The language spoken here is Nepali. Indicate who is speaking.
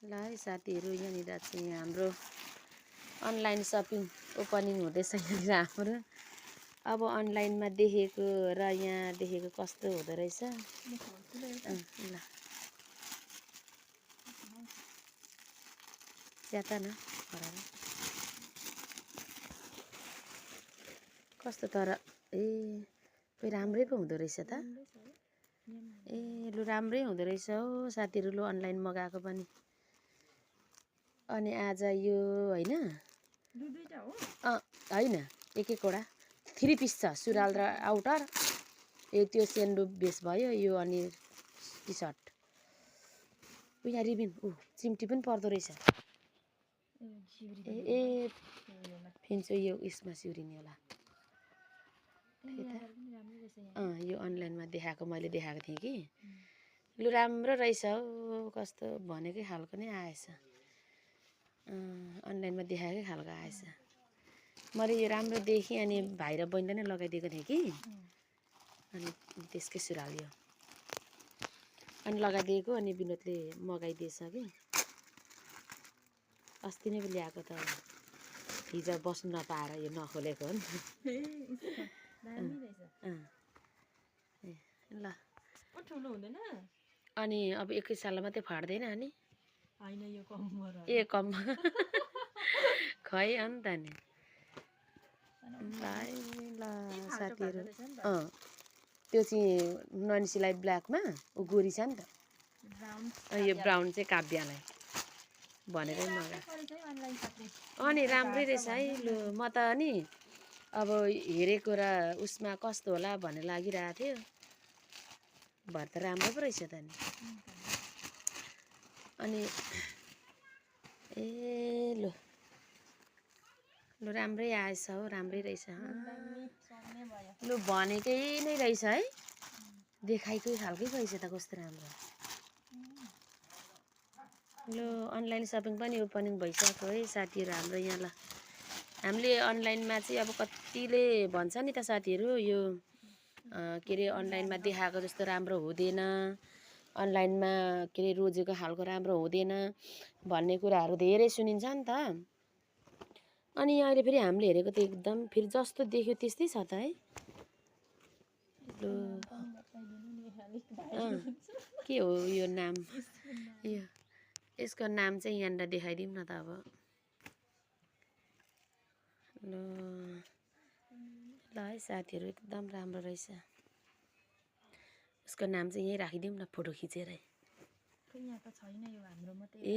Speaker 1: ल है साथीहरू यहाँनिर चाहिँ हाम्रो अनलाइन सपिङ ओपनिङ हुँदैछ यहाँनिर हाम्रो। अब अनलाइनमा देखेको र यहाँ देखेको कस्तो हुँदो रहेछ ल ज्यादा न कस्तो तर ए कोही राम्रै पो हुँदो रहेछ त ए लु राम्रै हुँदो रहेछ हो साथीहरू। लु अनलाइन मगाएको पनि अनि आज यो होइन होइन एक एकवटा 3 पिस छ सुरुवाल र आउटर यो त्यो सेन्डो बेस भयो यो अनि टी सर्ट उ यहाँ रिबिन चिम्टी पनि पर्दो रहेछ ए फिन्चो यो उयसमा सिउरिने होला यो अनलाइनमा देखाएको मैले देखाएको थिएँ कि लु राम्रो रहेछ हौ कस्तो भनेकै खालको नै आएछ अनलाइनमा देखाएकै खालको आएछ। मैले यो राम्रो देखेँ अनि भाइ र बहिनीले नै लगाइदिएको थिएँ कि अनि त्यसकै सुरुवाल यो अनि लगाइदिएको अनि विनोदले मगाइदिएछ कि अस्ति नै ल्याएको त हिजो बस्नु नपाएर यो नखोलेको हो नि ल
Speaker 2: ठुलो हुँदैन
Speaker 1: अनि अब 21 साल मात्रै फाट्दैन अनि
Speaker 2: हैन यो कम
Speaker 1: ए कम खै अन्त नि ल साथीहरू त्यो चाहिँ नन्सीलाई ब्ल्याकमा ऊ गोरी छ नि त यो ब्राउन चाहिँ काव्यालाई भनेरै मगाएको अनि राम्रै रहेछ है। लु म त नि अब हेरेको र उसमा कस्तो होला भन्ने लागिरहेको थियो भरे त राम्रो पो रहेछ त नि अनि ए लु लु राम्रै आएछ हो राम्रै रहेछ लु भनेकै नै रहेछ है देखाइकै खालकै रहेछ त कस्तो राम्रो लु अनलाइन सपिङ पनि ओपनिङ भइसक्यो है साथीहरू हाम्रो यहाँ ल हामीले अनलाइनमा चाहिँ अब कतिले भन्छ नि त साथीहरू यो के अरे अनलाइनमा देखाएको जस्तो राम्रो हुँदैन अनलाइनमा के अरे रोजेको खालको राम्रो हुँदैन भन्ने कुराहरू धेरै सुनिन्छ नि त अनि अहिले फेरि हामीले हेरेको त एकदम फेरि जस्तो देख्यो त्यस्तै छ त है लु के हो यो नाम यो यसको नाम चाहिँ यहाँनिर देखाइदिउँ न त अब ल ल है साथीहरू एकदम राम्रो रहेछ उसको नाम चाहिँ यहीँ राखिदिउँ न फोटो खिचेरै
Speaker 2: यहाँ त छैन यो हाम्रो मात्रै
Speaker 1: ए